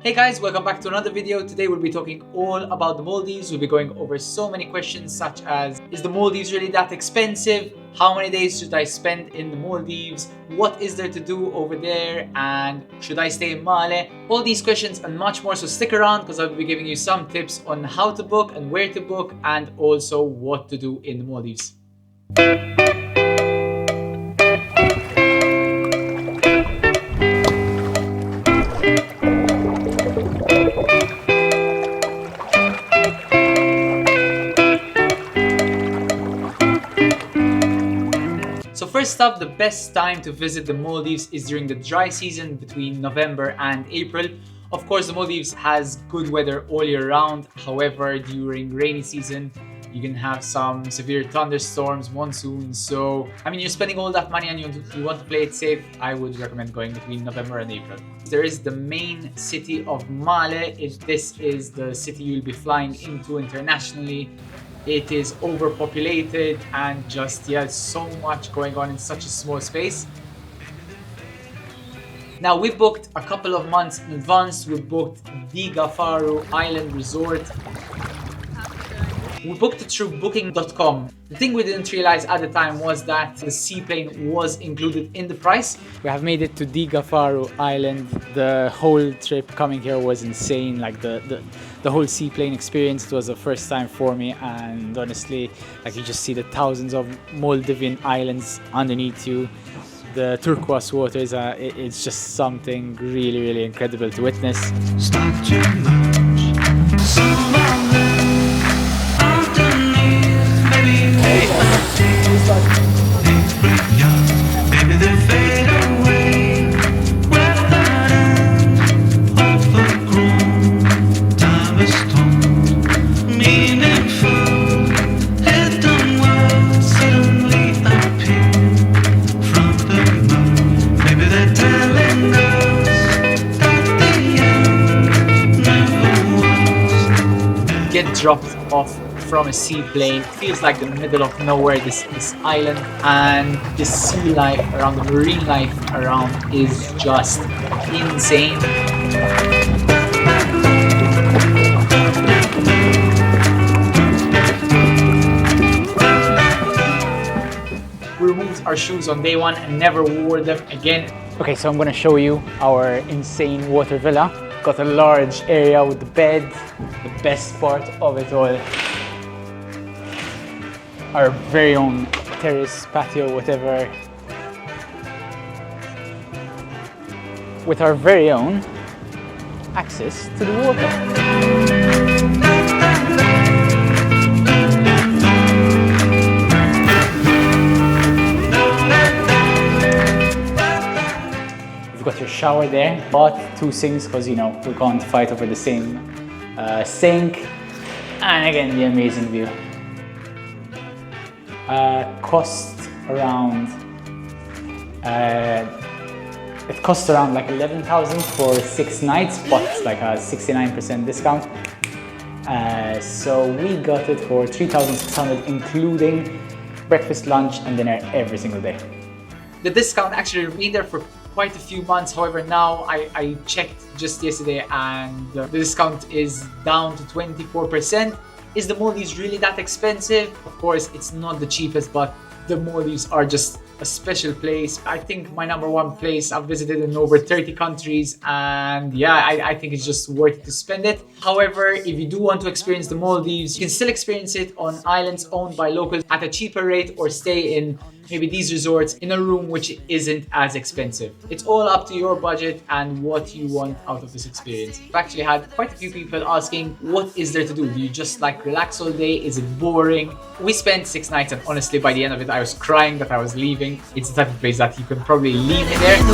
Hey guys, welcome back to another video. Today we'll be talking all about the Maldives. We'll be going over so many questions such as, is the Maldives really that expensive? How many days should I spend in the Maldives? What is there to do over there? And should I stay in Male? All these questions and much more, so stick around because I'll be giving you some tips on how to book and where to book and also what to do in the Maldives. So first up, the best time to visit the Maldives is during the dry season between November and April. Of course, the Maldives has good weather all year round. However, during rainy season, you can have some severe thunderstorms, monsoons. So, you're spending all that money and you want to play it safe. I would recommend going between November and April. There is the main city of Male. This is the city you'll be flying into internationally. It is overpopulated and so much going on in such a small space. Now we booked a couple of months in advance. We booked Dhigufaru Island Resort. We booked it through booking.com. The thing we didn't realize at the time was that the seaplane was included in the price. We have made it to Dhigufaru Island. The whole trip coming here was insane. Like the whole seaplane experience was the first time for me, and honestly, you just see the thousands of Maldivian islands underneath you. The turquoise waters, it's just something really, really incredible to witness. Get dropped off from a seaplane. Feels like the middle of nowhere, this island, and the sea life around, the marine life around is just insane. We removed our shoes on day one and never wore them again. Okay, so I'm gonna show you our insane water villa. Got a large area with the bed. The best part of it all, our very own terrace, patio, whatever, with our very own access to the water. You've got your shower there. Bought two sinks because we can't fight over the same sink, and again the amazing view. Cost around it costs around like 11,000 for 6 nights, but like a 69% discount. So we got it for 3,600, including breakfast, lunch, and dinner every single day. The discount actually remained there for quite a few months. However, now I checked just yesterday and the discount is down to 24%. Is the Maldives really that expensive? Of course, it's not the cheapest, but the Maldives are just a special place. I think my number one place. I've visited in over 30 countries, and I think it's just worth it to spend it. However, if you do want to experience the Maldives, you can still experience it on islands owned by locals at a cheaper rate, or stay in maybe these resorts in a room which isn't as expensive. It's all up to your budget and what you want out of this experience. I've actually had quite a few people asking, what is there to do? Do you just relax all day? Is it boring? We spent 6 nights, and honestly by the end of it I was crying that I was leaving. It's the type of place that you can probably leave me there. With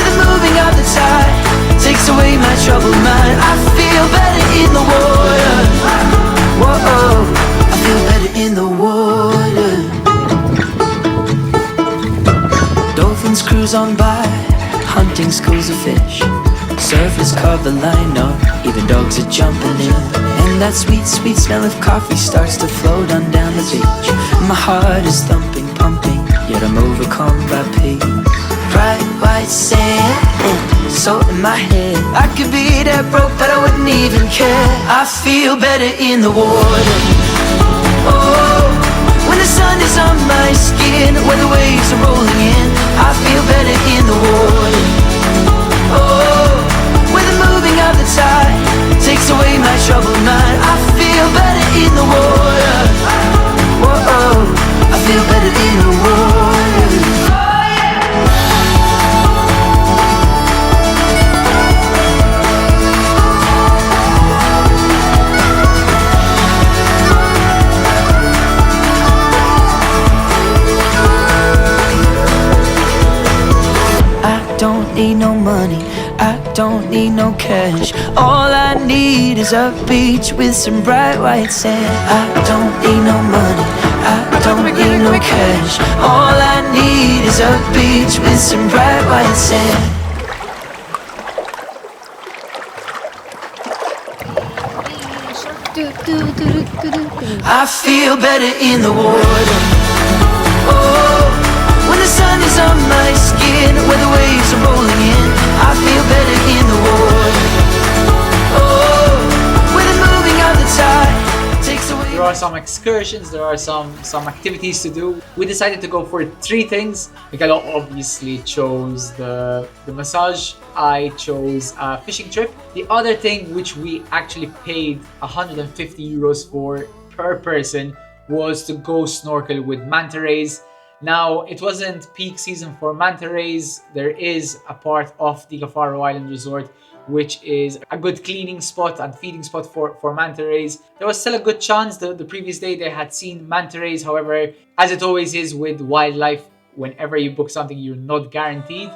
the moving of the tide takes away my troubled mind. I feel better in the water. Whoa, I feel better in the water. Dolphins cruise on by, hunting schools of fish. Surfers carve the line up, even dogs are jumping in. And that sweet, sweet smell of coffee starts to float on down the beach. My heart is thumping, pumping, yet I'm overcome by peace. Bright white sand salt in my head. I could be that broke, but I wouldn't even care. I feel better in the water. Oh, when the sun is on my skin, when the waves are rolling in, I feel better in the water. Oh, when the moving of the tide takes away my troubled mind, I feel better in the water. Whoa, I feel better in the water. Don't need no money, I don't need no cash. All I need is a beach with some bright white sand. I don't need no money, I don't need no cash. All I need is a beach with some bright white sand. I feel better in the water. Oh, when the sun is on my skin, when the waves are rolling in, I feel better in the water. Oh, when the moving of the tide takes away. There are some excursions, there are some activities to do. We decided to go for 3 things. Michaela obviously chose the massage. I chose a fishing trip. The other thing, which we actually paid 150 euros for per person, was to go snorkel with Manta Rays. Now, it wasn't peak season for Manta Rays. There is a part of Dhigufaru Island Resort which is a good cleaning spot and feeding spot for Manta Rays. There was still a good chance the previous day they had seen Manta Rays. However, as it always is with wildlife, whenever you book something, you're not guaranteed.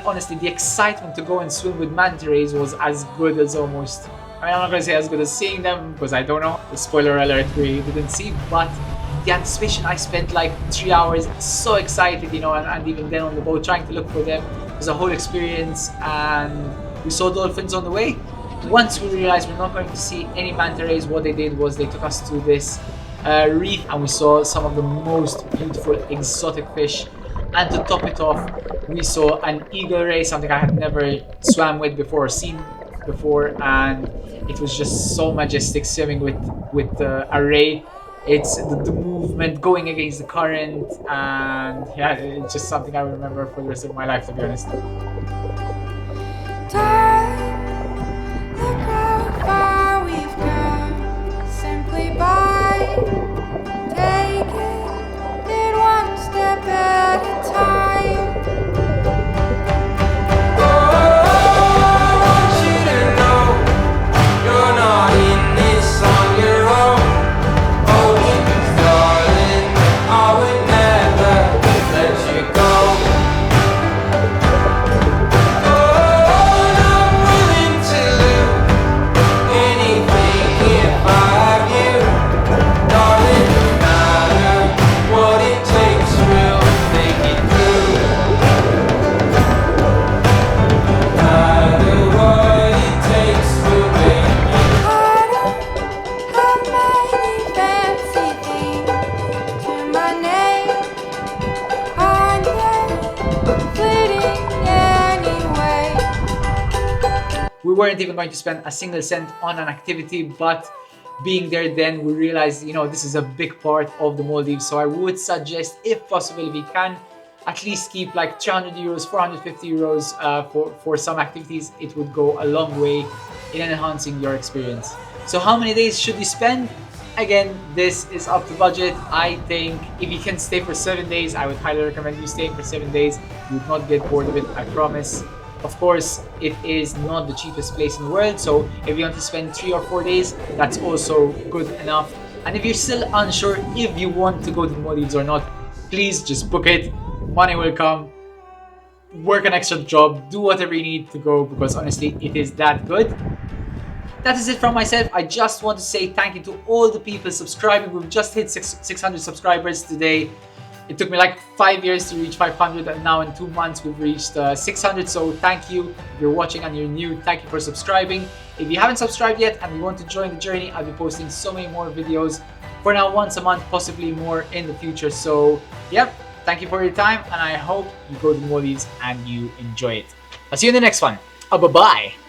Honestly, the excitement to go and swim with Manta Rays was as good as almost... I mean, I'm not going to say as good as seeing them, because I don't know. Spoiler alert, we didn't see, but the anticipation, I spent like 3 hours so excited, you know, and even then on the boat trying to look for them. It was a whole experience, and we saw dolphins on the way. Once we realized we're not going to see any Manta Rays, what they did was they took us to this reef, and we saw some of the most beautiful exotic fish. And to top it off, we saw an eagle ray, something I had never swam with before or seen before, and it was just so majestic swimming with a ray. It's the movement going against the current, and yeah, it's just something I remember for the rest of my life, to be honest. Look how far we've come, simply by taking it one step at a time. We weren't even going to spend a single cent on an activity, but being there then we realized, you know, this is a big part of the Maldives. So I would suggest, if possible, if you can, at least keep like 300 euros, 450 euros for some activities. It would go a long way in enhancing your experience. So how many days should you spend? Again, this is up to budget. I think if you can stay for 7 days, I would highly recommend you staying for 7 days. You would not get bored of it, I promise. Of course, it is not the cheapest place in the world, so if you want to spend 3 or 4 days, that's also good enough. And if you're still unsure if you want to go to the Maldives or not, please just book it. Money will come. Work an extra job. Do whatever you need to go, because honestly, it is that good. That is it from myself. I just want to say thank you to all the people subscribing. We've just hit 600 subscribers today. It took me like 5 years to reach 500, and now in 2 months we've reached 600. So thank you. If you're watching and you're new, thank you for subscribing. If you haven't subscribed yet and you want to join the journey, I'll be posting so many more videos. For now, once a month, possibly more in the future. So yep, thank you for your time, and I hope you go to the Maldives and you enjoy it. I'll see you in the next one. bye-bye.